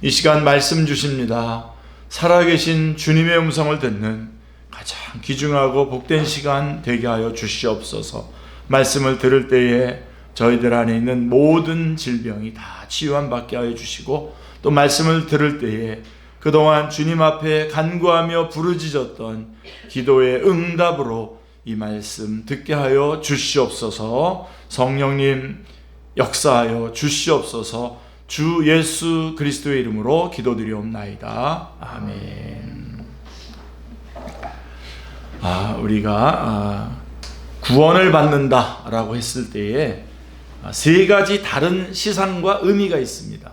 이 시간 말씀 주십니다. 살아계신 주님의 음성을 듣는 가장 귀중하고 복된 시간 되게 하여 주시옵소서. 말씀을 들을 때에 저희들 안에 있는 모든 질병이 다 치유함 받게 하여 주시고, 또 말씀을 들을 때에 그동안 주님 앞에 간구하며 부르짖었던 기도의 응답으로 이 말씀 듣게 하여 주시옵소서. 성령님 역사하여 주시옵소서. 주 예수 그리스도의 이름으로 기도드리옵나이다. 아멘. 우리가 구원을 받는다라고 했을 때에 세 가지 다른 시상과 의미가 있습니다.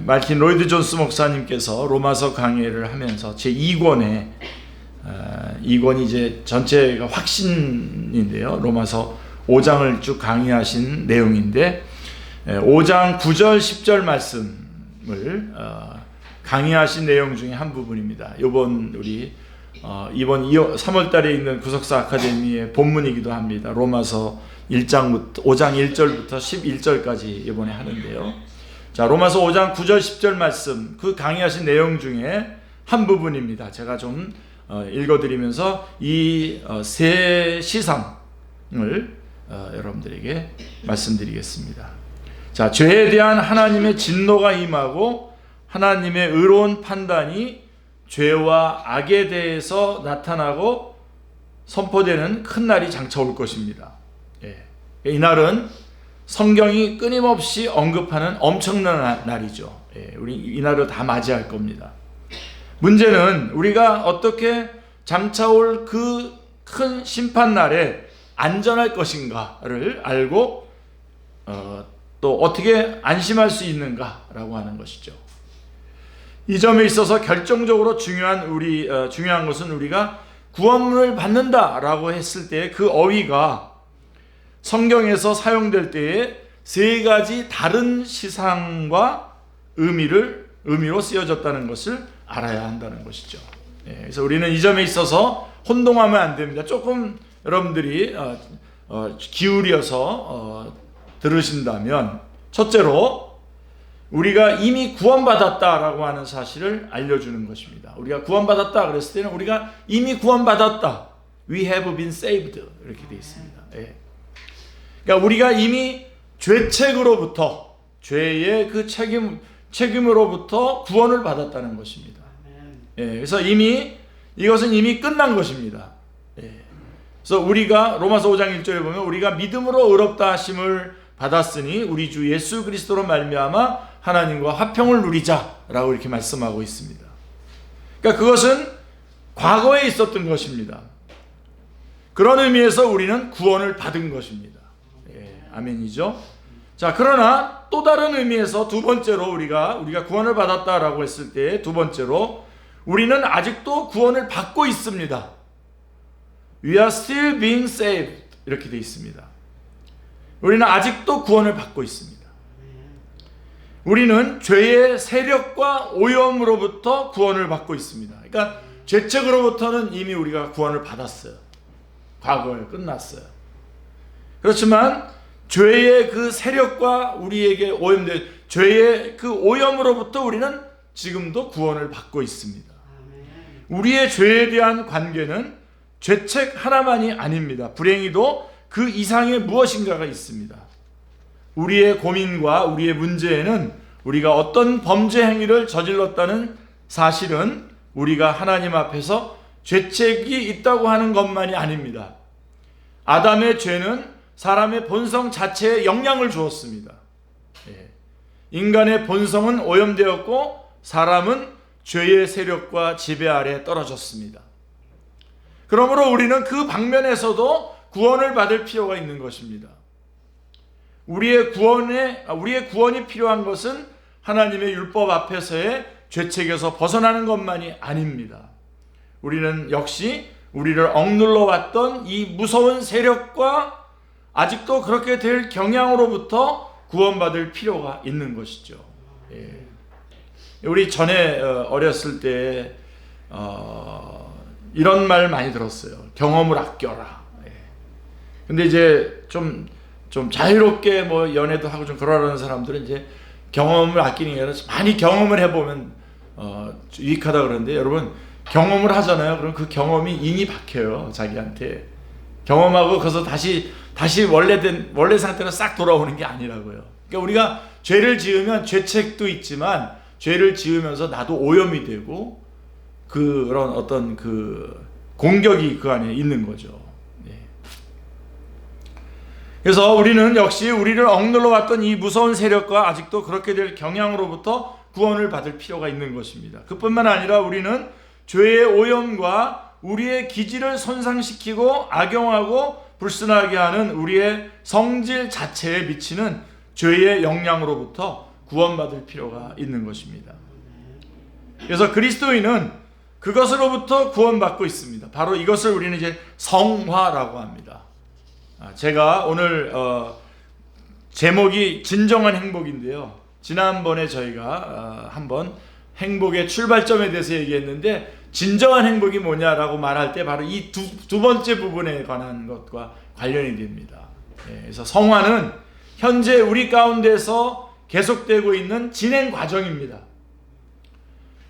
말틴 로이드 존스 목사님께서 로마서 강해를 하면서 제2권에 2권이 이제 전체가 확신인데요. 로마서 5장을 쭉 강의하신 내용인데 5장 9절 10절 말씀을 강의하신 내용 중에 한 부분입니다. 이번 3월 달에 있는 구석사 아카데미의 본문이기도 합니다. 로마서 5장 1절부터 11절까지 이번에 하는데요. 자, 로마서 5장 9절 10절 말씀, 그 강의하신 내용 중에 한 부분입니다. 제가 좀 읽어드리면서 이 세 시상을 여러분들에게 말씀드리겠습니다. 자, 죄에 대한 하나님의 진노가 임하고 하나님의 의로운 판단이 죄와 악에 대해서 나타나고 선포되는 큰 날이 장차 올 것입니다. 이 날은 성경이 끊임없이 언급하는 엄청난 날이죠. 우리 이 날을 다 맞이할 겁니다. 문제는 우리가 어떻게 장차 올 그 큰 심판 날에 안전할 것인가를 알고 또 어떻게 안심할 수 있는가라고 하는 것이죠. 이 점에 있어서 결정적으로 중요한 것은 우리가 구원을 받는다라고 했을 때 그 어휘가 성경에서 사용될 때에 세 가지 다른 시상과 의미로 쓰여졌다는 것을 알아야 한다는 것이죠. 그래서 우리는 이 점에 있어서 혼동하면 안 됩니다. 조금 여러분들이 기울여서 들으신다면, 첫째로 우리가 이미 구원받았다라고 하는 사실을 알려주는 것입니다. 우리가 구원받았다 그랬을 때는 우리가 이미 구원받았다, We have been saved, 이렇게 되어 있습니다. 그러니까 우리가 이미 죄책으로부터, 죄의 그 책임으로부터 구원을 받았다는 것입니다. 그래서 이것은 이미 끝난 것입니다. 그래서 우리가 로마서 5장 1절에 보면 우리가 믿음으로 의롭다 하심을 받았으니 우리 주 예수 그리스도로 말미암아 하나님과 화평을 누리자라고 이렇게 말씀하고 있습니다. 그러니까 그것은 과거에 있었던 것입니다. 그런 의미에서 우리는 구원을 받은 것입니다. 아멘이죠. 자, 그러나 또 다른 의미에서 두 번째로 우리가 구원을 받았다라고 했을 때 두 번째로 우리는 아직도 구원을 받고 있습니다. We are still being saved, 이렇게 되어 있습니다. 우리는 아직도 구원을 받고 있습니다. 우리는 죄의 세력과 오염으로부터 구원을 받고 있습니다. 그러니까 죄책으로부터는 이미 우리가 구원을 받았어요. 과거에 끝났어요. 그렇지만 죄의 그 세력과 우리에게 오염된 죄의 그 오염으로부터 우리는 지금도 구원을 받고 있습니다. 우리의 죄에 대한 관계는 죄책 하나만이 아닙니다. 불행히도 그 이상의 무엇인가가 있습니다. 우리의 고민과 우리의 문제에는 우리가 어떤 범죄 행위를 저질렀다는 사실은 우리가 하나님 앞에서 죄책이 있다고 하는 것만이 아닙니다. 아담의 죄는 사람의 본성 자체에 영향을 주었습니다. 인간의 본성은 오염되었고 사람은 죄의 세력과 지배 아래 떨어졌습니다. 그러므로 우리는 그 방면에서도 구원을 받을 필요가 있는 것입니다. 우리의 구원이 필요한 것은 하나님의 율법 앞에서의 죄책에서 벗어나는 것만이 아닙니다. 우리는 역시 우리를 억눌러 왔던 이 무서운 세력과 아직도 그렇게 될 경향으로부터 구원받을 필요가 있는 것이죠. 우리 전에 어렸을 때 이런 말 많이 들었어요. 경험을 아껴라. 근데 이제 좀 자유롭게 뭐 연애도 하고 좀 그러려는 사람들은 이제 경험을 아끼는 게 아니라 많이 경험을 해보면 유익하다 그러는데, 여러분 경험을 하잖아요. 그럼 그 경험이 인이 박혀요, 자기한테. 경험하고 그래서 다시 원래 상태로 싹 돌아오는 게 아니라고요. 그러니까 우리가 죄를 지으면 죄책도 있지만, 죄를 지으면서 나도 오염이 되고 그런 어떤 그 공격이 그 안에 있는 거죠. 그래서 우리는 역시 우리를 억눌러 왔던 이 무서운 세력과 아직도 그렇게 될 경향으로부터 구원을 받을 필요가 있는 것입니다. 그뿐만 아니라 우리는 죄의 오염과 우리의 기질을 손상시키고 악용하고 불순하게 하는 우리의 성질 자체에 미치는 죄의 영향으로부터 구원받을 필요가 있는 것입니다. 그래서 그리스도인은 그것으로부터 구원받고 있습니다. 바로 이것을 우리는 이제 성화라고 합니다. 제가 오늘 제목이 진정한 행복인데요. 지난번에 저희가 한번 행복의 출발점에 대해서 얘기했는데, 진정한 행복이 뭐냐라고 말할 때 바로 이 두 번째 부분에 관한 것과 관련이 됩니다. 그래서 성화는 현재 우리 가운데서 계속되고 있는 진행 과정입니다.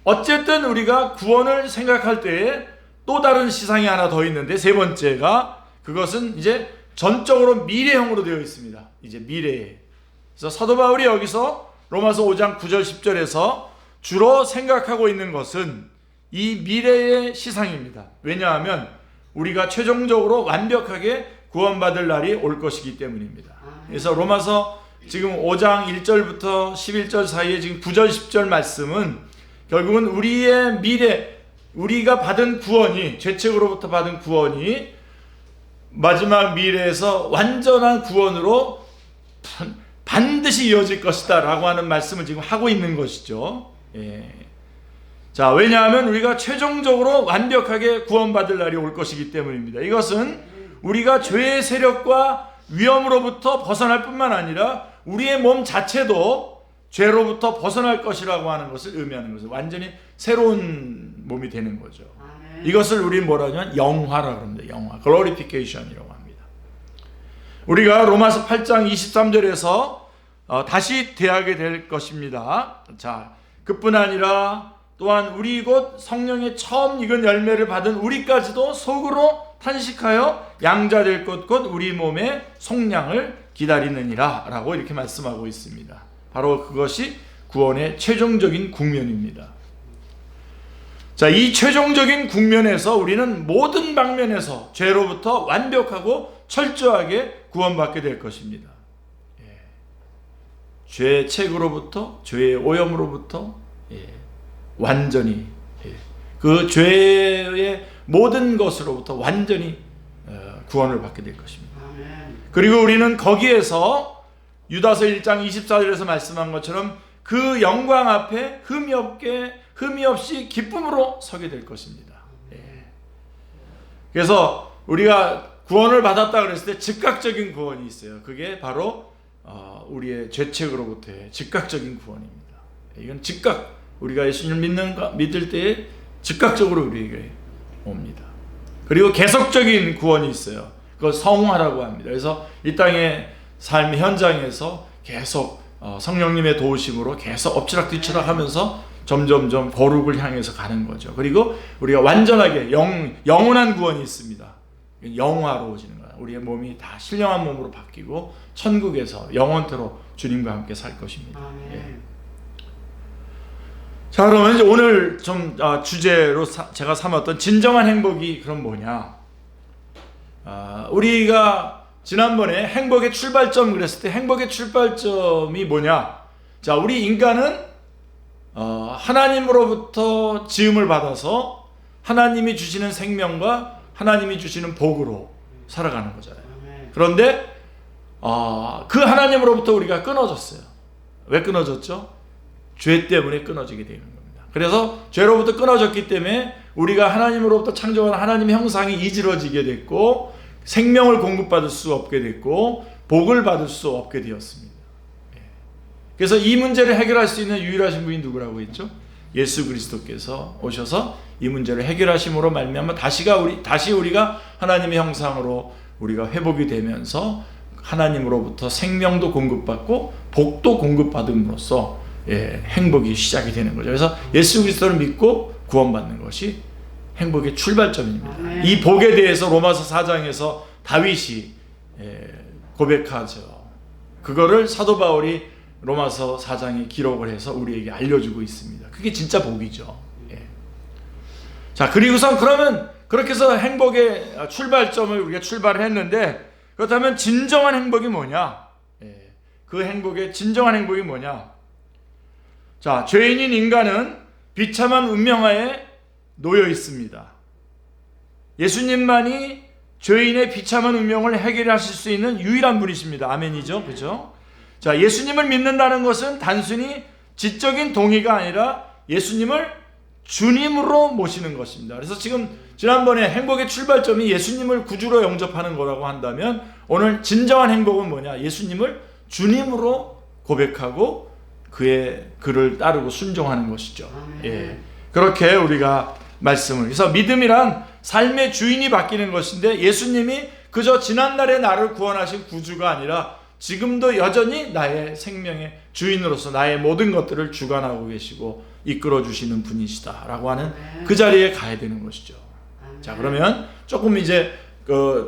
어쨌든 우리가 구원을 생각할 때에 또 다른 시상이 하나 더 있는데, 세 번째가 그것은 이제 전적으로 미래형으로 되어 있습니다. 이제 미래에. 그래서 사도 바울이 여기서 로마서 5장 9절 10절에서 주로 생각하고 있는 것은 이 미래의 시상입니다. 왜냐하면 우리가 최종적으로 완벽하게 구원받을 날이 올 것이기 때문입니다. 그래서 로마서 지금 5장 1절부터 11절 사이에 지금 9절 10절 말씀은 결국은 우리의 미래, 우리가 받은 구원이, 죄책으로부터 받은 구원이 마지막 미래에서 완전한 구원으로 반드시 이어질 것이다 라고 하는 말씀을 지금 하고 있는 것이죠. 자, 왜냐하면 우리가 최종적으로 완벽하게 구원받을 날이 올 것이기 때문입니다. 이것은 우리가 죄의 세력과 위험으로부터 벗어날 뿐만 아니라 우리의 몸 자체도 죄로부터 벗어날 것이라고 하는 것을 의미하는 것을, 완전히 새로운 몸이 되는 거죠. 이것을 우리는 뭐라 하냐면 영화라고 합니다. 영화, 글로리피케이션이라고 합니다. 우리가 로마서 8장 23절에서 다시 대하게 될 것입니다. 자, 그뿐 아니라 또한 우리 곧 성령의 처음 익은 열매를 받은 우리까지도 속으로 탄식하여 양자될 것 곧 우리 몸의 속량을 기다리느니라 라고 이렇게 말씀하고 있습니다. 바로 그것이 구원의 최종적인 국면입니다. 자, 이 최종적인 국면에서 우리는 모든 방면에서 죄로부터 완벽하고 철저하게 구원받게 될 것입니다. 죄의 책으로부터, 죄의 오염으로부터 완전히, 그 죄의 모든 것으로부터 완전히 구원을 받게 될 것입니다. 그리고 우리는 거기에서 유다서 1장 24절에서 말씀한 것처럼 그 영광 앞에 흠이 없이 기쁨으로 서게 될 것입니다. 그래서 우리가 구원을 받았다 그랬을 때 즉각적인 구원이 있어요. 그게 바로 우리의 죄책으로부터의 즉각적인 구원입니다. 이건 즉각, 우리가 예수님을 믿을 때에 즉각적으로 우리에게 옵니다. 그리고 계속적인 구원이 있어요. 그걸 성화라고 합니다. 그래서 이 땅의 삶 현장에서 계속 성령님의 도우심으로 계속 엎치락뒤치락 하면서 점점점 거룩을 향해서 가는 거죠. 그리고 우리가 완전하게 영원한 구원이 있습니다. 영화로워지는 거예요. 우리의 몸이 다 신령한 몸으로 바뀌고 천국에서 영원토록 주님과 함께 살 것입니다. 자, 그러면 이제 오늘 좀 주제로 제가 삼았던 진정한 행복이 그럼 뭐냐? 우리가 지난번에 행복의 출발점 그랬을 때 행복의 출발점이 뭐냐? 자, 우리 인간은 하나님으로부터 지음을 받아서 하나님이 주시는 생명과 하나님이 주시는 복으로 살아가는 거잖아요. 그런데 그 하나님으로부터 우리가 끊어졌어요. 왜 끊어졌죠? 죄 때문에 끊어지게 되는 겁니다. 그래서 죄로부터 끊어졌기 때문에 우리가 하나님으로부터 창조한 하나님의 형상이 이지러지게 됐고 생명을 공급받을 수 없게 됐고 복을 받을 수 없게 되었습니다. 그래서 이 문제를 해결할 수 있는 유일하신 분이 누구라고 했죠? 예수 그리스도께서 오셔서 이 문제를 해결하심으로 말미암아 다시 우리가 하나님의 형상으로 우리가 회복이 되면서 하나님으로부터 생명도 공급받고 복도 공급받음으로써 행복이 시작이 되는 거죠. 그래서 예수 그리스도를 믿고 구원받는 것이 행복의 출발점입니다. 이 복에 대해서 로마서 4장에서 다윗이 고백하죠. 그거를 사도 바울이 로마서 4장에 기록을 해서 우리에게 알려주고 있습니다. 그게 진짜 복이죠. 자, 그리고선 그러면 그렇게 해서 행복의 출발점을 우리가 출발을 했는데, 그렇다면 진정한 행복이 뭐냐? 그 행복의 진정한 행복이 뭐냐? 자, 죄인인 인간은 비참한 운명하에 놓여 있습니다. 예수님만이 죄인의 비참한 운명을 해결하실 수 있는 유일한 분이십니다. 아멘이죠, 그렇죠? 자, 예수님을 믿는다는 것은 단순히 지적인 동의가 아니라 예수님을 주님으로 모시는 것입니다. 그래서 지금 지난번에 행복의 출발점이 예수님을 구주로 영접하는 거라고 한다면, 오늘 진정한 행복은 뭐냐? 예수님을 주님으로 고백하고 그를 따르고 순종하는 것이죠. 그렇게 우리가 말씀을, 그래서 믿음이란 삶의 주인이 바뀌는 것인데, 예수님이 그저 지난날에 나를 구원하신 구주가 아니라 지금도 여전히 나의 생명의 주인으로서 나의 모든 것들을 주관하고 계시고 이끌어 주시는 분이시다라고 하는 그 자리에 가야 되는 것이죠. 자, 그러면 조금 이제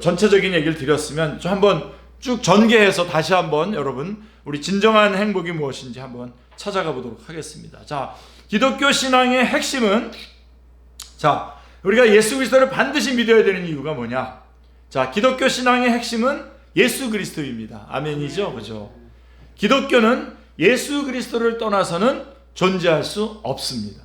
전체적인 얘기를 드렸으면 좀 한번 쭉 전개해서 다시 한번 여러분 우리 진정한 행복이 무엇인지 한번 찾아가 보도록 하겠습니다. 자, 기독교 신앙의 핵심은, 자, 우리가 예수 그리스도를 반드시 믿어야 되는 이유가 뭐냐? 자, 기독교 신앙의 핵심은 예수 그리스도입니다. 아멘이죠, 그죠? 기독교는 예수 그리스도를 떠나서는 존재할 수 없습니다.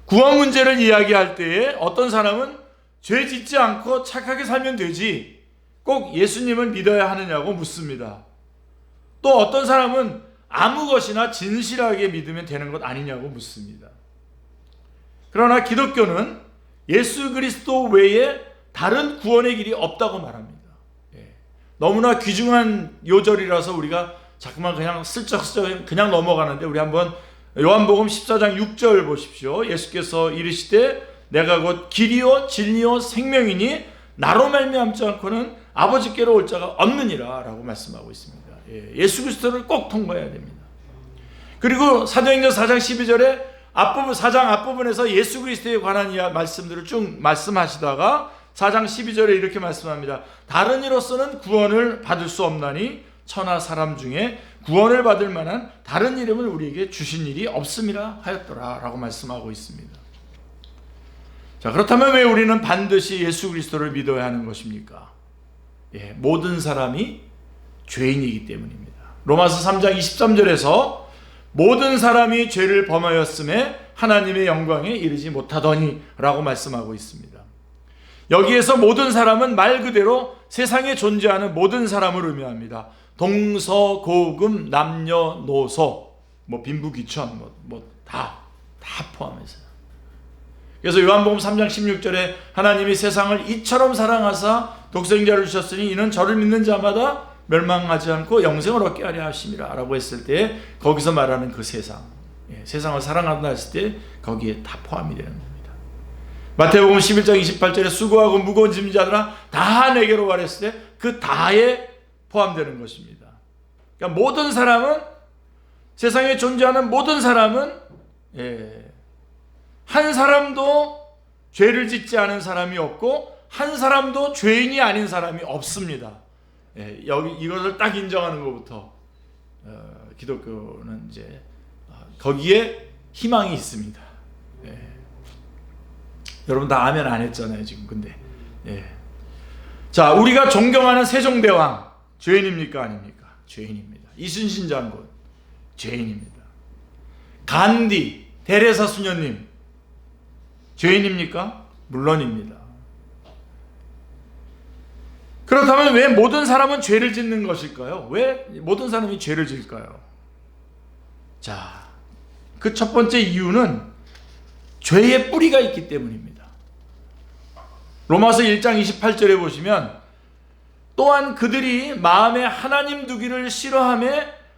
구원 문제를 이야기할 때에 어떤 사람은 죄 짓지 않고 착하게 살면 되지, 꼭 예수님을 믿어야 하느냐고 묻습니다. 또 어떤 사람은 아무 것이나 진실하게 믿으면 되는 것 아니냐고 묻습니다. 그러나 기독교는 예수 그리스도 외에 다른 구원의 길이 없다고 말합니다. 너무나 귀중한 요절이라서 우리가 자꾸만 그냥 슬쩍슬쩍 그냥 넘어가는데, 우리 한번 요한복음 14장 6절 보십시오. 예수께서 이르시되 내가 곧 길이요 진리요 생명이니 나로 말미암지 않고는 아버지께로 올 자가 없느니라 라고 말씀하고 있습니다. 예수 그리스도를 꼭 통과해야 됩니다. 그리고 사도행전 4장 12절에 앞부분, 4장 앞부분에서 예수 그리스도에 관한 말씀들을 쭉 말씀하시다가 4장 12절에 이렇게 말씀합니다. 다른 이로서는 구원을 받을 수 없나니 천하 사람 중에 구원을 받을 만한 다른 이름을 우리에게 주신 일이 없음이라 하였더라 라고 말씀하고 있습니다. 자, 그렇다면 왜 우리는 반드시 예수 그리스도를 믿어야 하는 것입니까? 모든 사람이 죄인이기 때문입니다. 로마서 3장 23절에서 모든 사람이 죄를 범하였음에 하나님의 영광에 이르지 못하더니 라고 말씀하고 있습니다. 여기에서 모든 사람은 말 그대로 세상에 존재하는 모든 사람을 의미합니다. 동서고금 남녀노소, 빈부귀천, 다 포함해서. 그래서 요한복음 3장 16절에 하나님이 세상을 이처럼 사랑하사 독생자를 주셨으니 이는 저를 믿는 자마다 멸망하지 않고 영생을 얻게 하려 하심이라 라고 했을 때, 거기서 말하는 그 세상, 세상을 사랑한다 했을 때 거기에 다 포함이 되는 겁니다. 마태복음 11장 28절에 수고하고 무거운 짐진 자들아 다 내게로 와라 했을 때 그 다에 포함되는 것입니다. 그러니까 모든 사람은, 세상에 존재하는 모든 사람은 한 사람도 죄를 짓지 않은 사람이 없고 한 사람도 죄인이 아닌 사람이 없습니다. 여기 이것을 딱 인정하는 것부터 기독교는 이제 거기에 희망이 있습니다. 여러분 다 아멘 안 했잖아요 지금. 근데 자, 우리가 존경하는 세종대왕 죄인입니까 아닙니까? 죄인입니다. 이순신 장군 죄인입니다. 간디, 데레사 수녀님 죄인입니까? 물론입니다. 그렇다면 왜 모든 사람은 죄를 짓는 것일까요? 왜 모든 사람이 죄를 질까요? 자, 그 첫 번째 이유는 죄의 뿌리가 있기 때문입니다. 로마서 1장 28절에 보시면, 또한 그들이 마음에 하나님 두기를 싫어하며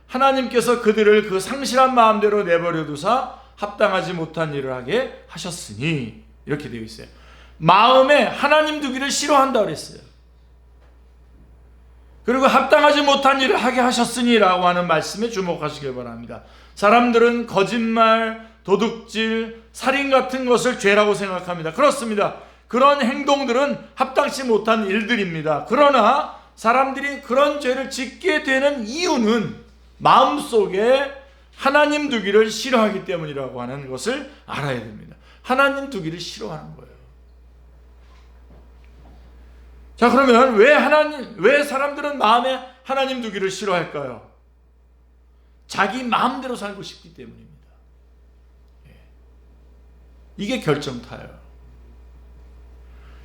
하나님께서 그들을 그 상실한 마음대로 내버려 두사 합당하지 못한 일을 하게 하셨으니, 이렇게 되어 있어요. 마음에 하나님 두기를 싫어한다 그랬어요. 그리고 합당하지 못한 일을 하게 하셨으니 라고 하는 말씀에 주목하시길 바랍니다. 사람들은 거짓말, 도둑질, 살인 같은 것을 죄라고 생각합니다. 그렇습니다. 그런 행동들은 합당치 못한 일들입니다. 그러나 사람들이 그런 죄를 짓게 되는 이유는 마음속에 하나님 두기를 싫어하기 때문이라고 하는 것을 알아야 됩니다. 하나님 두기를 싫어하는 거예요. 자, 그러면 왜 사람들은 마음에 하나님 두기를 싫어할까요? 자기 마음대로 살고 싶기 때문입니다. 이게 결정타예요.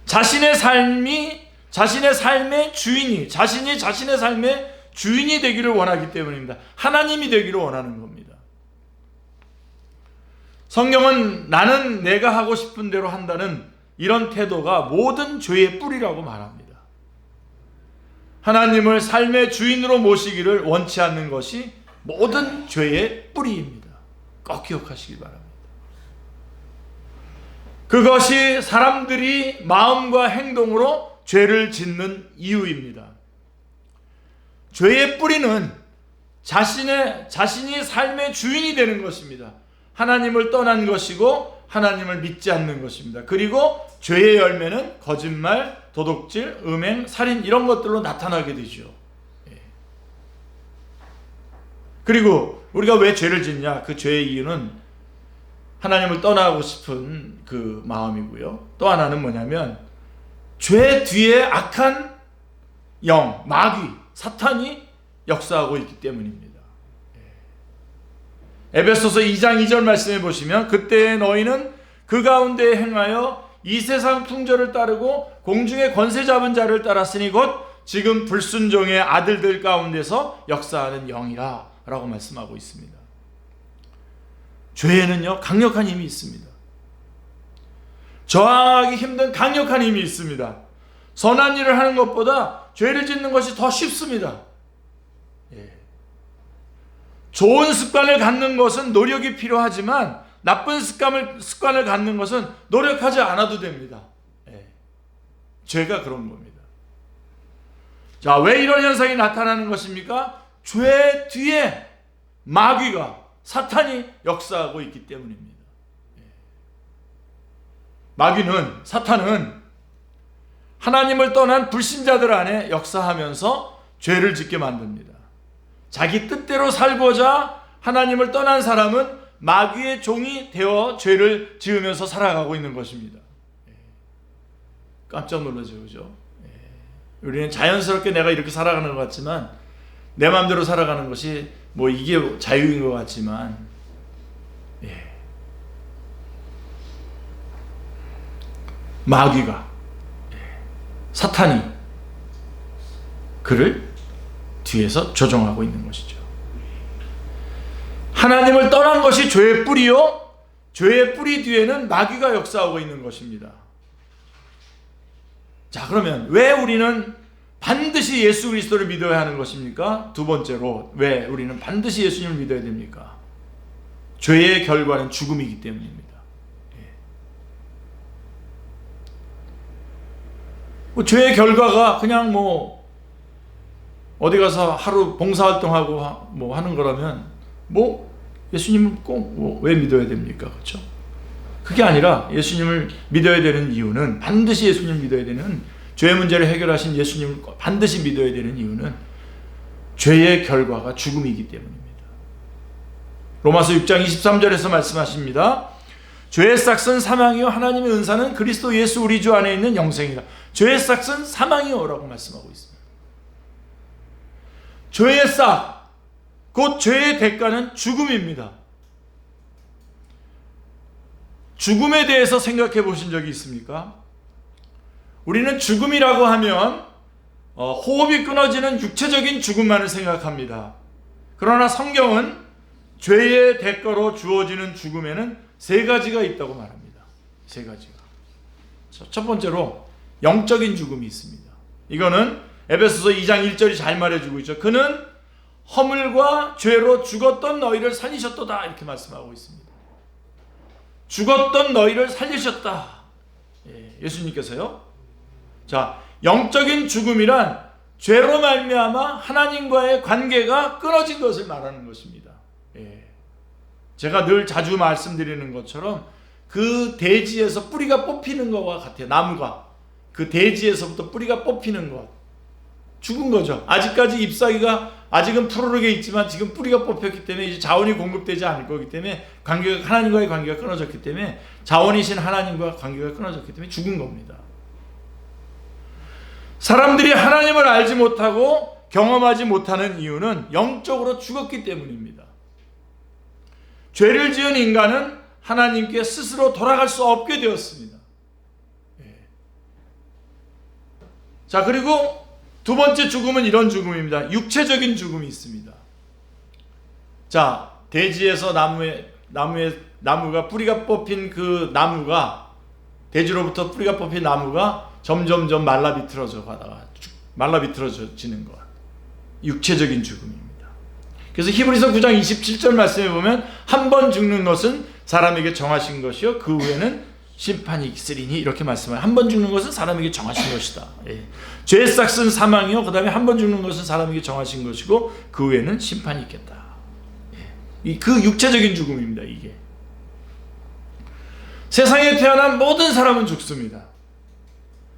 자신의 삶의 주인이, 자신이 자신의 삶의 주인이 되기를 원하기 때문입니다. 하나님이 되기를 원하는 겁니다. 성경은 나는 내가 하고 싶은 대로 한다는 이런 태도가 모든 죄의 뿌리라고 말합니다. 하나님을 삶의 주인으로 모시기를 원치 않는 것이 모든 죄의 뿌리입니다. 꼭 기억하시기 바랍니다. 그것이 사람들이 마음과 행동으로 죄를 짓는 이유입니다. 죄의 뿌리는 자신이 삶의 주인이 되는 것입니다. 하나님을 떠난 것이고 하나님을 믿지 않는 것입니다. 그리고 죄의 열매는 거짓말, 도둑질, 음행, 살인 이런 것들로 나타나게 되죠. 그리고 우리가 왜 죄를 짓냐? 그 죄의 이유는 하나님을 떠나고 싶은 그 마음이고요. 또 하나는 뭐냐면 죄 뒤에 악한 영, 마귀, 사탄이 역사하고 있기 때문입니다. 에베소서 2장 2절 말씀해 보시면 그때 너희는 그 가운데 행하여 이 세상 풍조를 따르고 공중의 권세 잡은 자를 따랐으니 곧 지금 불순종의 아들들 가운데서 역사하는 영이라 라고 말씀하고 있습니다. 죄에는요 강력한 힘이 있습니다. 저항하기 힘든 강력한 힘이 있습니다. 선한 일을 하는 것보다 죄를 짓는 것이 더 쉽습니다. 좋은 습관을 갖는 것은 노력이 필요하지만 나쁜 습관을 갖는 것은 노력하지 않아도 됩니다. 죄가 그런 겁니다. 자, 왜 이런 현상이 나타나는 것입니까? 죄 뒤에 마귀가, 사탄이 역사하고 있기 때문입니다. 사탄은 하나님을 떠난 불신자들 안에 역사하면서 죄를 짓게 만듭니다. 자기 뜻대로 살고자 하나님을 떠난 사람은 마귀의 종이 되어 죄를 지으면서 살아가고 있는 것입니다. 깜짝 놀라죠, 그죠? 우리는 자연스럽게 내가 이렇게 살아가는 것 같지만 내 마음대로 살아가는 것이 뭐 이게 자유인 것 같지만 마귀가, 사탄이 그를 뒤에서 조종하고 있는 것이죠. 하나님을 떠난 것이 죄의 뿌리요, 죄의 뿌리 뒤에는 마귀가 역사하고 있는 것입니다. 자, 그러면 왜 우리는 반드시 예수 그리스도를 믿어야 하는 것입니까? 두 번째로 왜 우리는 반드시 예수님을 믿어야 됩니까? 죄의 결과는 죽음이기 때문입니다. 죄의 결과가 그냥 어디 가서 하루 봉사활동하고 하는 거라면 예수님을 꼭 왜 믿어야 됩니까? 그렇죠? 그게 아니라 예수님을 믿어야 되는 이유는, 반드시 예수님을 믿어야 되는, 죄의 문제를 해결하신 예수님을 반드시 믿어야 되는 이유는 죄의 결과가 죽음이기 때문입니다. 로마서 6장 23절에서 말씀하십니다. 죄의 싹은 사망이요 하나님의 은사는 그리스도 예수 우리 주 안에 있는 영생이라. 죄의 싹은 사망이요 라고 말씀하고 있습니다. 죄의 싹, 곧 죄의 대가는 죽음입니다. 죽음에 대해서 생각해 보신 적이 있습니까? 우리는 죽음이라고 하면 호흡이 끊어지는 육체적인 죽음만을 생각합니다. 그러나 성경은 죄의 대가로 주어지는 죽음에는 세 가지가 있다고 말합니다. 세 가지가. 첫 번째로 영적인 죽음이 있습니다. 이거는 에베소서 2장 1절이 잘 말해주고 있죠. 그는 허물과 죄로 죽었던 너희를 살리셨도다 이렇게 말씀하고 있습니다. 죽었던 너희를 살리셨다. 예수님께서요. 자, 영적인 죽음이란 죄로 말미암아 하나님과의 관계가 끊어진 것을 말하는 것입니다. 제가 늘 자주 말씀드리는 것처럼 그 대지에서 뿌리가 뽑히는 것과 같아요. 나무가 그 대지에서부터 뿌리가 뽑히는 것, 죽은 거죠. 아직까지 잎사귀가 아직은 푸르르게 있지만 지금 뿌리가 뽑혔기 때문에 이제 자원이 공급되지 않을 거기 때문에 관계가, 하나님과의 관계가 끊어졌기 때문에, 자원이신 하나님과 관계가 끊어졌기 때문에 죽은 겁니다. 사람들이 하나님을 알지 못하고 경험하지 못하는 이유는 영적으로 죽었기 때문입니다. 죄를 지은 인간은 하나님께 스스로 돌아갈 수 없게 되었습니다. 자, 그리고 두 번째 죽음은 이런 죽음입니다. 육체적인 죽음이 있습니다. 자, 대지에서 나무가 뿌리가 뽑힌 그 나무가, 대지로부터 뿌리가 뽑힌 나무가 점점점 말라 비틀어져 가다가 말라 비틀어지는 것, 육체적인 죽음입니다. 그래서 히브리서 9장 27절 말씀에 보면 한 번 죽는 것은 사람에게 정하신 것이요 그 후에는 심판이 있으리니, 이렇게 말씀을, 한 번 죽는 것은 사람에게 정하신 것이다. 죄의 싹은 사망이요 그 다음에 한 번 죽는 것은 사람에게 정하신 것이고 그 후에는 심판이 있겠다. 그 육체적인 죽음입니다. 이게 세상에 태어난 모든 사람은 죽습니다.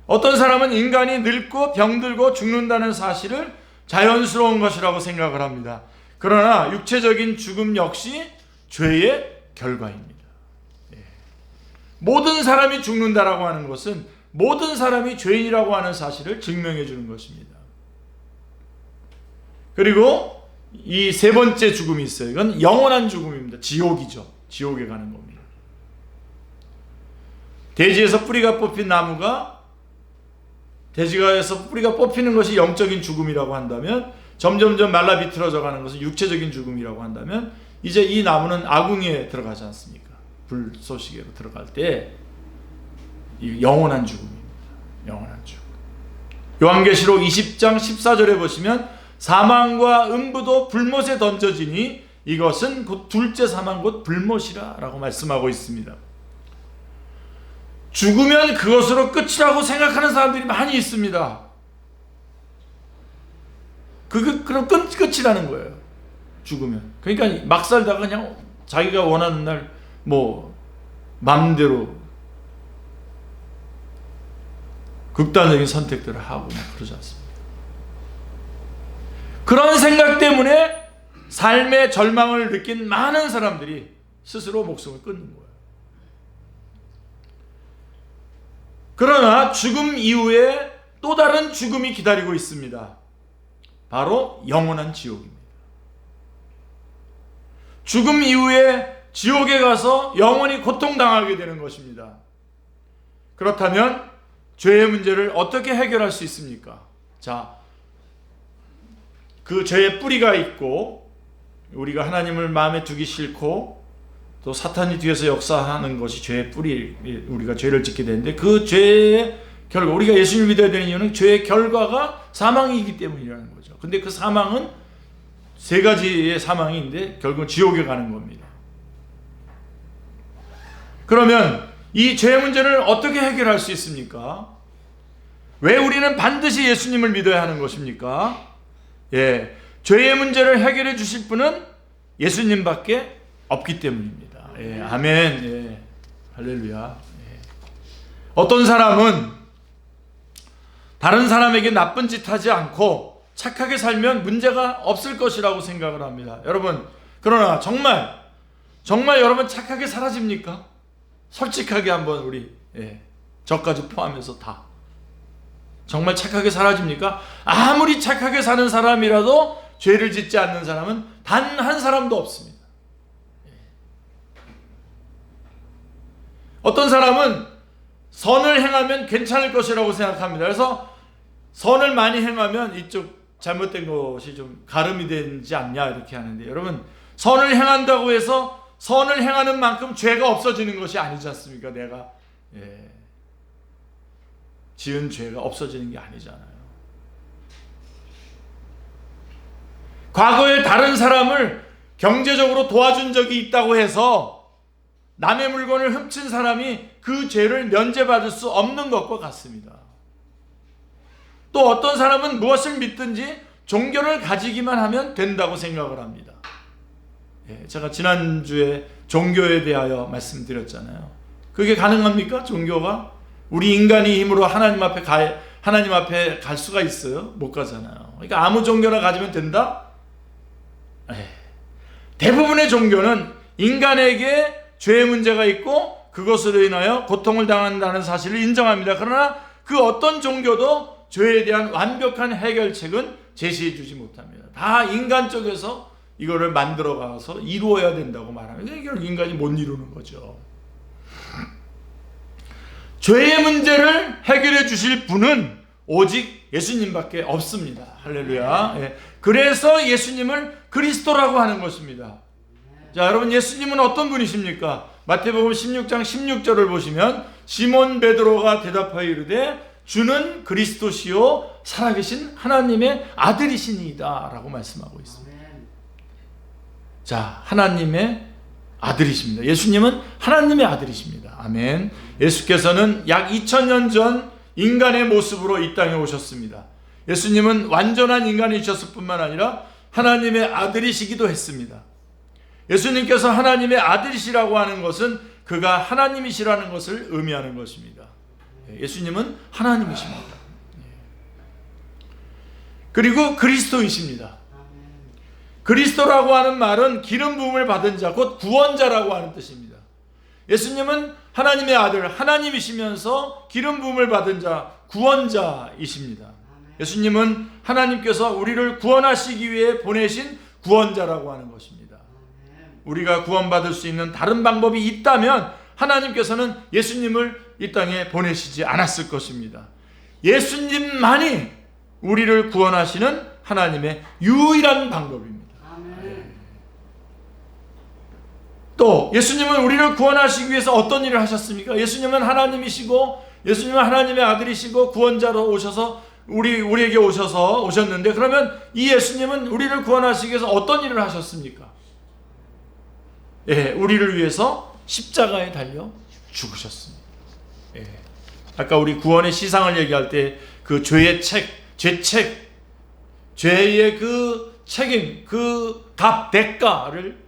어떤 사람은 인간이 늙고 병들고 죽는다는 사실을 자연스러운 것이라고 생각을 합니다. 그러나 육체적인 죽음 역시 죄의 결과입니다. 모든 사람이 죽는다라고 하는 것은 모든 사람이 죄인이라고 하는 사실을 증명해 주는 것입니다. 그리고 이 세 번째 죽음이 있어요. 이건 영원한 죽음입니다. 지옥이죠. 지옥에 가는 겁니다. 대지에서 뿌리가 뽑힌 나무가, 대지가에서 뿌리가 뽑히는 것이 영적인 죽음이라고 한다면, 점점점 말라 비틀어져 가는 것은 육체적인 죽음이라고 한다면, 이제 이 나무는 아궁이에 들어가지 않습니까? 불쏘시개로 들어갈 때 이 영원한 죽음입니다. 영원한 죽음. 요한계시록 20장 14절에 보시면 사망과 음부도 불못에 던져지니 이것은 곧 둘째 사망 곧 불못이라 라고 말씀하고 있습니다. 죽으면 그것으로 끝이라고 생각하는 사람들이 많이 있습니다. 그럼 끝이라는 거예요. 죽으면. 그러니까 막 살다가 그냥 자기가 원하는 날 마음대로 극단적인 선택들을 하고 그러지 않습니다. 그런 생각 때문에 삶의 절망을 느낀 많은 사람들이 스스로 목숨을 끊는 거예요. 그러나 죽음 이후에 또 다른 죽음이 기다리고 있습니다. 바로 영원한 지옥입니다. 죽음 이후에 지옥에 가서 영원히 고통당하게 되는 것입니다. 그렇다면 죄의 문제를 어떻게 해결할 수 있습니까? 자, 그 죄의 뿌리가 있고 우리가 하나님을 마음에 두기 싫고 또 사탄이 뒤에서 역사하는 것이 죄의 뿌리, 우리가 죄를 짓게 되는데 그 죄의 결과, 우리가 예수님을 믿어야 되는 이유는 죄의 결과가 사망이기 때문이라는 거죠. 근데 그 사망은 세 가지의 사망인데 결국은 지옥에 가는 겁니다. 그러면 이 죄의 문제를 어떻게 해결할 수 있습니까? 왜 우리는 반드시 예수님을 믿어야 하는 것입니까? 죄의 문제를 해결해 주실 분은 예수님밖에 없기 때문입니다. 아멘. 할렐루야. 어떤 사람은 다른 사람에게 나쁜 짓 하지 않고 착하게 살면 문제가 없을 것이라고 생각을 합니다. 여러분, 그러나 정말 여러분 착하게 살아집니까? 솔직하게 한번 우리 저까지 포함해서 다 정말 착하게 살아집니까? 아무리 착하게 사는 사람이라도 죄를 짓지 않는 사람은 단 한 사람도 없습니다. 어떤 사람은 선을 행하면 괜찮을 것이라고 생각합니다. 그래서 선을 많이 행하면 이쪽 잘못된 것이 좀 가름이 되지 않냐 이렇게 하는데, 여러분, 선을 행한다고 해서 선을 행하는 만큼 죄가 없어지는 것이 아니지 않습니까? 내가 지은 죄가 없어지는 게 아니잖아요. 과거에 다른 사람을 경제적으로 도와준 적이 있다고 해서 남의 물건을 훔친 사람이 그 죄를 면제받을 수 없는 것과 같습니다. 또 어떤 사람은 무엇을 믿든지 종교를 가지기만 하면 된다고 생각을 합니다. 제가 지난주에 종교에 대하여 말씀드렸잖아요. 그게 가능합니까? 종교가? 우리 인간의 힘으로 하나님 앞에 갈 수가 있어요? 못 가잖아요. 그러니까 아무 종교나 가지면 된다? 대부분의 종교는 인간에게 죄의 문제가 있고 그것으로 인하여 고통을 당한다는 사실을 인정합니다. 그러나 그 어떤 종교도 죄에 대한 완벽한 해결책은 제시해 주지 못합니다. 다 인간 쪽에서 이거를 만들어 가서 이루어야 된다고 말합니다. 이걸 인간이 못 이루는 거죠. 죄의 문제를 해결해 주실 분은 오직 예수님밖에 없습니다. 할렐루야. 그래서 예수님을 그리스도라고 하는 것입니다. 자, 여러분, 예수님은 어떤 분이십니까? 마태복음 16장 16절을 보시면 시몬 베드로가 대답하여 이르되 주는 그리스도시요 살아계신 하나님의 아들이시니이다 라고 말씀하고 있습니다. 자, 하나님의 아들이십니다. 예수님은 하나님의 아들이십니다. 아멘. 예수께서는 약 2000년 전 인간의 모습으로 이 땅에 오셨습니다. 예수님은 완전한 인간이셨을 뿐만 아니라 하나님의 아들이시기도 했습니다. 예수님께서 하나님의 아들이시라고 하는 것은 그가 하나님이시라는 것을 의미하는 것입니다. 예수님은 하나님이십니다. 그리고 그리스도이십니다. 그리스도라고 하는 말은 기름 부음을 받은 자, 곧 구원자라고 하는 뜻입니다. 예수님은 하나님의 아들, 하나님이시면서 기름 부음을 받은 자, 구원자이십니다. 예수님은 하나님께서 우리를 구원하시기 위해 보내신 구원자라고 하는 것입니다. 우리가 구원받을 수 있는 다른 방법이 있다면 하나님께서는 예수님을 이 땅에 보내시지 않았을 것입니다. 예수님만이 우리를 구원하시는 하나님의 유일한 방법입니다. 또 예수님은 우리를 구원하시기 위해서 어떤 일을 하셨습니까? 예수님은 하나님이시고 예수님은 하나님의 아들이시고 구원자로 오셔서 우리에게 오셨는데, 그러면 이 예수님은 우리를 구원하시기 위해서 어떤 일을 하셨습니까? 우리를 위해서 십자가에 달려 죽으셨습니다. 아까 우리 구원의 시상을 얘기할 때 그 죄의 죄의 그 책임, 그 값, 대가를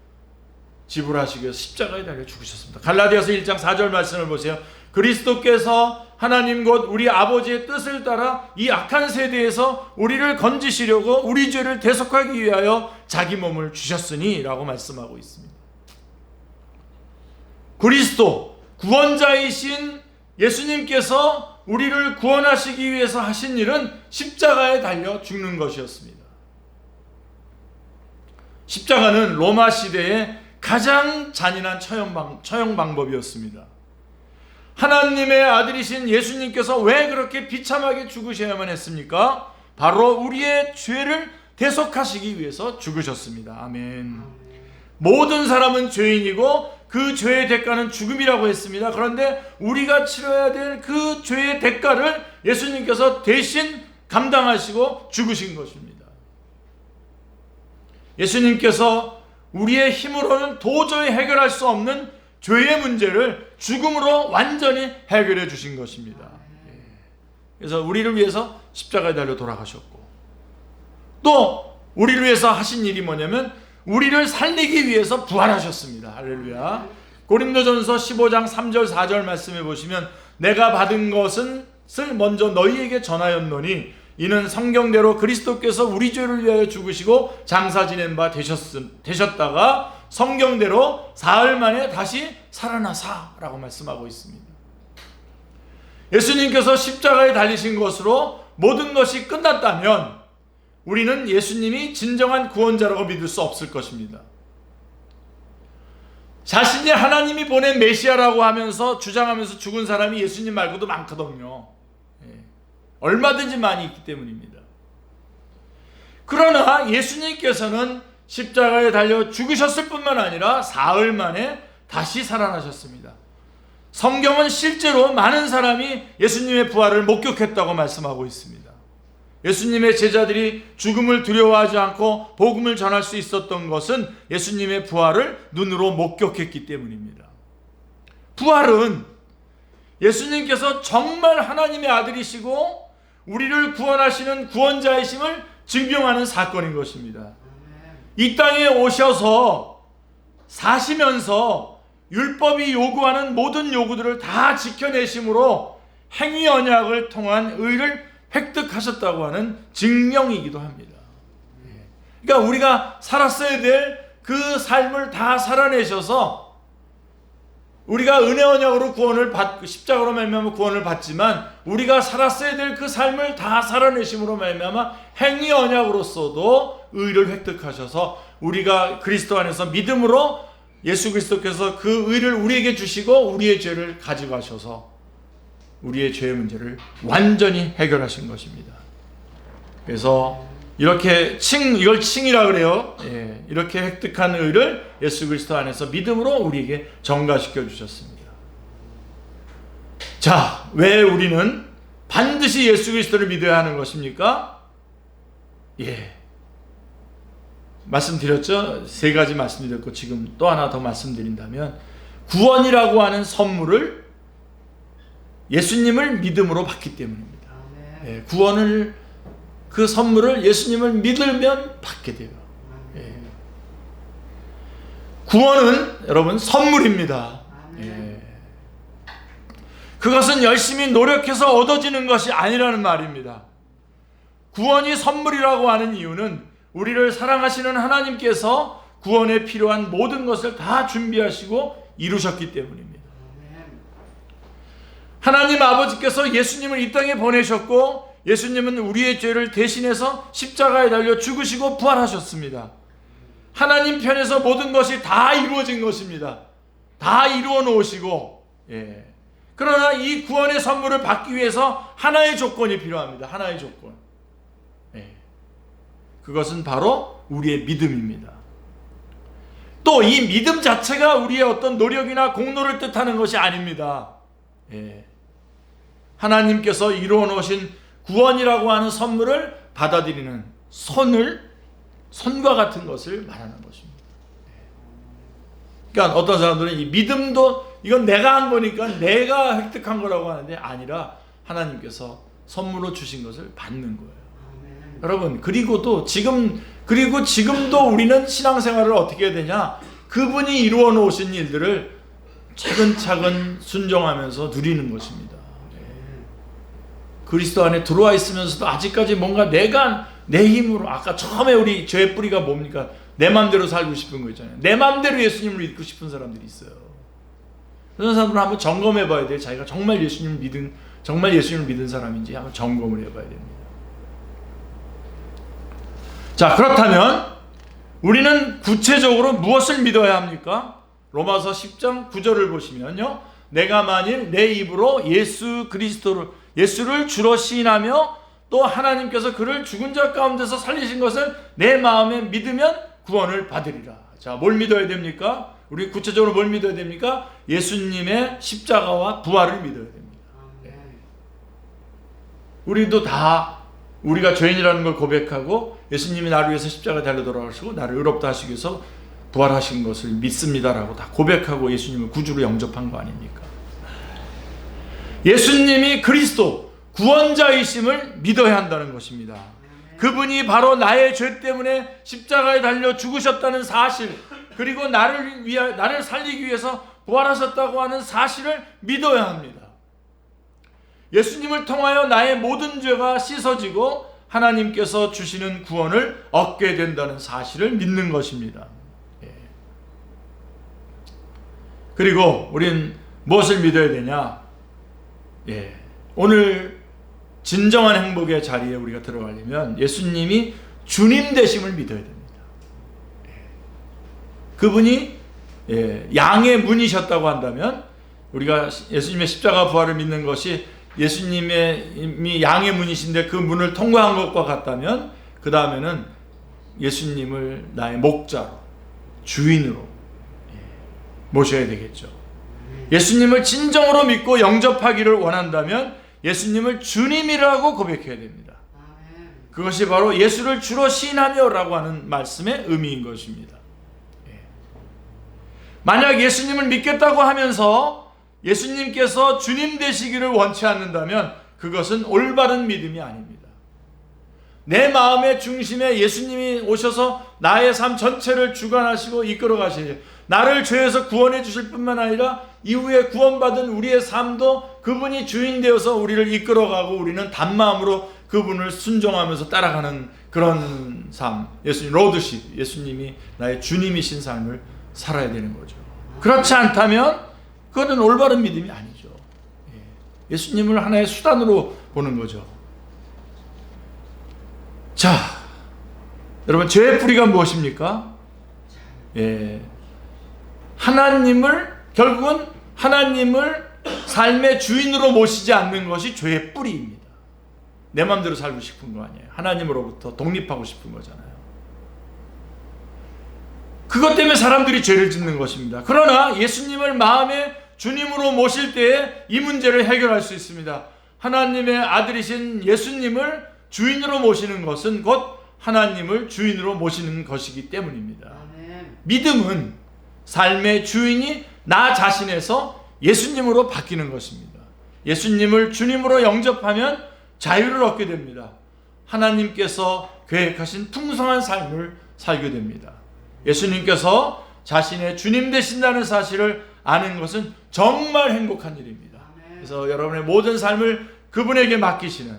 지불하시기 위해서 십자가에 달려 죽으셨습니다. 갈라디아서 1장 4절 말씀을 보세요. 그리스도께서 하나님 곧 우리 아버지의 뜻을 따라 이 악한 세대에서 우리를 건지시려고 우리 죄를 대속하기 위하여 자기 몸을 주셨으니 라고 말씀하고 있습니다. 그리스도, 구원자이신 예수님께서 우리를 구원하시기 위해서 하신 일은 십자가에 달려 죽는 것이었습니다. 십자가는 로마 시대의 가장 잔인한 처형 방법이었습니다. 하나님의 아들이신 예수님께서 왜 그렇게 비참하게 죽으셔야만 했습니까? 바로 우리의 죄를 대속하시기 위해서 죽으셨습니다. 아멘. 모든 사람은 죄인이고 그 죄의 대가는 죽음이라고 했습니다. 그런데 우리가 치러야 될 그 죄의 대가를 예수님께서 대신 감당하시고 죽으신 것입니다. 예수님께서 우리의 힘으로는 도저히 해결할 수 없는 죄의 문제를 죽음으로 완전히 해결해 주신 것입니다. 그래서 우리를 위해서 십자가에 달려 돌아가셨고, 또 우리를 위해서 하신 일이 뭐냐면 우리를 살리기 위해서 부활하셨습니다. 할렐루야. 고린도전서 15장 3절 4절 말씀해 보시면 내가 받은 것을 먼저 너희에게 전하였노니 이는 성경대로 그리스도께서 우리 죄를 위하여 죽으시고 장사 지낸 바 되셨다가 성경대로 사흘 만에 다시 살아나사라고 말씀하고 있습니다. 예수님께서 십자가에 달리신 것으로 모든 것이 끝났다면 우리는 예수님이 진정한 구원자라고 믿을 수 없을 것입니다. 자신이 하나님이 보낸 메시아라고 하면서 주장하면서 죽은 사람이 예수님 말고도 많거든요. 얼마든지 많이 있기 때문입니다. 그러나 예수님께서는 십자가에 달려 죽으셨을 뿐만 아니라 사흘 만에 다시 살아나셨습니다. 성경은 실제로 많은 사람이 예수님의 부활을 목격했다고 말씀하고 있습니다. 예수님의 제자들이 죽음을 두려워하지 않고 복음을 전할 수 있었던 것은 예수님의 부활을 눈으로 목격했기 때문입니다. 부활은 예수님께서 정말 하나님의 아들이시고 우리를 구원하시는 구원자이심을 증명하는 사건인 것입니다. 이 땅에 오셔서 사시면서 율법이 요구하는 모든 요구들을 다 지켜내심으로 행위 언약을 통한 의를 획득하셨다고 하는 증명이기도 합니다. 그러니까 우리가 살았어야 될 그 삶을 다 살아내셔서 우리가 은혜 언약으로 구원을 받고 십자가로 말미암아 구원을 받지만 우리가 살았어야 될 그 삶을 다 살아내심으로 말미암아 행위 언약으로서도 의를 획득하셔서 우리가 그리스도 안에서 믿음으로 예수 그리스도께서 그 의를 우리에게 주시고 우리의 죄를 가져가셔서 우리의 죄의 문제를 완전히 해결하신 것입니다. 그래서 이렇게 이걸 칭이라 그래요. 예, 이렇게 획득한 의를 예수 그리스도 안에서 믿음으로 우리에게 전가시켜 주셨습니다. 자, 왜 우리는 반드시 예수 그리스도를 믿어야 하는 것입니까? 예, 말씀드렸죠. 3가지 말씀드렸고 지금 또 하나 더 말씀드린다면 구원이라고 하는 선물을 예수님을 믿음으로 받기 때문입니다. 예, 구원을 그 선물을 예수님을 믿으면 받게 돼요. 예. 구원은 여러분 선물입니다. 예. 그것은 열심히 노력해서 얻어지는 것이 아니라는 말입니다. 구원이 선물이라고 하는 이유는 우리를 사랑하시는 하나님께서 구원에 필요한 모든 것을 다 준비하시고 이루셨기 때문입니다. 하나님 아버지께서 예수님을 이 땅에 보내셨고 예수님은 우리의 죄를 대신해서 십자가에 달려 죽으시고 부활하셨습니다. 하나님 편에서 모든 것이 다 이루어진 것입니다. 다 이루어 놓으시고, 예. 그러나 이 구원의 선물을 받기 위해서 하나의 조건이 필요합니다. 하나의 조건. 예. 그것은 바로 우리의 믿음입니다. 또 이 믿음 자체가 우리의 어떤 노력이나 공로를 뜻하는 것이 아닙니다. 예. 하나님께서 이루어 놓으신 구원이라고 하는 선물을 받아들이는 손과 같은 것을 말하는 것입니다. 그러니까 어떤 사람들은 이 믿음도 이건 내가 한 거니까 내가 획득한 거라고 하는데 아니라 하나님께서 선물로 주신 것을 받는 거예요. 여러분, 그리고 지금도 우리는 신앙생활을 어떻게 해야 되냐? 그분이 이루어 놓으신 일들을 차근차근 순종하면서 누리는 것입니다. 그리스도 안에 들어와 있으면서도 아직까지 뭔가 내가 내 힘으로, 아까 처음에 우리 죄의 뿌리가 뭡니까? 내 맘대로 살고 싶은 거 있잖아요. 내 맘대로 예수님을 믿고 싶은 사람들이 있어요. 그런 사람들은 한번 점검해 봐야 돼요. 자기가 정말 예수님을 믿은 사람인지 한번 점검을 해봐야 됩니다. 자, 그렇다면 우리는 구체적으로 무엇을 믿어야 합니까? 로마서 10장 9절을 보시면요, 내가 만일 내 입으로 예수를 주로 시인하며 또 하나님께서 그를 죽은 자 가운데서 살리신 것을 내 마음에 믿으면 구원을 받으리라. 자, 뭘 믿어야 됩니까? 우리 구체적으로 뭘 믿어야 됩니까? 예수님의 십자가와 부활을 믿어야 됩니다. 우리도 다 우리가 죄인이라는 걸 고백하고 예수님이 나를 위해서 십자가에 달려 돌아가시고 나를 의롭다 하시기 위해서 부활하신 것을 믿습니다라고 다 고백하고 예수님을 구주로 영접한 거 아닙니까? 예수님이 그리스도 구원자이심을 믿어야 한다는 것입니다. 그분이 바로 나의 죄 때문에 십자가에 달려 죽으셨다는 사실, 그리고 나를 살리기 위해서 부활하셨다고 하는 사실을 믿어야 합니다. 예수님을 통하여 나의 모든 죄가 씻어지고 하나님께서 주시는 구원을 얻게 된다는 사실을 믿는 것입니다. 그리고 우린 무엇을 믿어야 되냐? 오늘 진정한 행복의 자리에 우리가 들어가려면 예수님이 주님 되심을 믿어야 됩니다. 그분이 양의 문이셨다고 한다면 우리가 예수님의 십자가 부활을 믿는 것이 예수님의 양의 문이신데 그 문을 통과한 것과 같다면 그 다음에는 예수님을 나의 목자로, 주인으로 모셔야 되겠죠. 예수님을 진정으로 믿고 영접하기를 원한다면 예수님을 주님이라고 고백해야 됩니다. 그것이 바로 예수를 주로 시인하며 라고 하는 말씀의 의미인 것입니다. 만약 예수님을 믿겠다고 하면서 예수님께서 주님 되시기를 원치 않는다면 그것은 올바른 믿음이 아닙니다. 내 마음의 중심에 예수님이 오셔서 나의 삶 전체를 주관하시고 이끌어 가시니 나를 죄에서 구원해 주실 뿐만 아니라 이후에 구원받은 우리의 삶도 그분이 주인 되어서 우리를 이끌어가고 우리는 단마음으로 그분을 순종하면서 따라가는 그런 삶, 예수님 로드십, 예수님이 나의 주님이신 삶을 살아야 되는 거죠. 그렇지 않다면 그것은 올바른 믿음이 아니죠. 예수님을 하나의 수단으로 보는 거죠. 자, 여러분, 죄의 뿌리가 무엇입니까? 결국은 하나님을 삶의 주인으로 모시지 않는 것이 죄의 뿌리입니다. 내 마음대로 살고 싶은 거 아니에요. 하나님으로부터 독립하고 싶은 거잖아요. 그것 때문에 사람들이 죄를 짓는 것입니다. 그러나 예수님을 마음의 주님으로 모실 때에 이 문제를 해결할 수 있습니다. 하나님의 아들이신 예수님을 주인으로 모시는 것은 곧 하나님을 주인으로 모시는 것이기 때문입니다. 아멘. 믿음은 삶의 주인이 나 자신에서 예수님으로 바뀌는 것입니다. 예수님을 주님으로 영접하면 자유를 얻게 됩니다. 하나님께서 계획하신 풍성한 삶을 살게 됩니다. 예수님께서 자신의 주님 되신다는 사실을 아는 것은 정말 행복한 일입니다. 그래서 여러분의 모든 삶을 그분에게 맡기시는,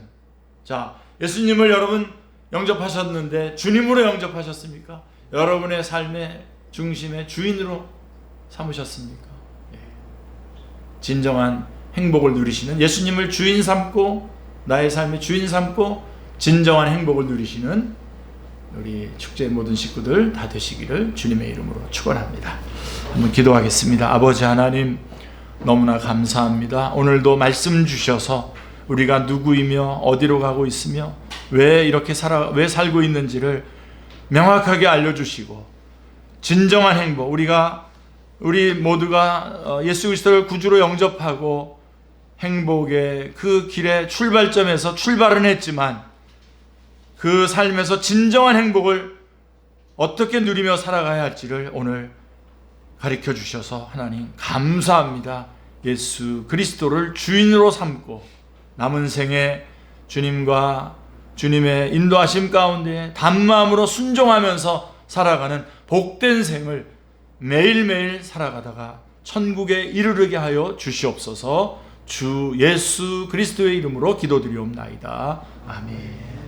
자, 예수님을 여러분 영접하셨는데 주님으로 영접하셨습니까? 여러분의 삶의 중심의 주인으로 삼으셨습니까? 진정한 행복을 누리시는, 예수님을 주인 삼고 나의 삶의 주인 삼고 진정한 행복을 누리시는 우리 축제의 모든 식구들 다 되시기를 주님의 이름으로 축원합니다. 한번 기도하겠습니다. 아버지 하나님, 너무나 감사합니다. 오늘도 말씀 주셔서 우리가 누구이며 어디로 가고 있으며 왜 이렇게 왜 살고 있는지를 명확하게 알려주시고, 진정한 행복, 우리 모두가 예수 그리스도를 구주로 영접하고 행복의 그 길의 출발점에서 출발은 했지만 그 삶에서 진정한 행복을 어떻게 누리며 살아가야 할지를 오늘 가르쳐 주셔서 하나님 감사합니다. 예수 그리스도를 주인으로 삼고 남은 생에 주님과 주님의 인도하심 가운데 단마음으로 순종하면서 살아가는 복된 생을 매일매일 살아가다가 천국에 이르게 하여 주시옵소서. 주 예수 그리스도의 이름으로 기도드리옵나이다. 아멘.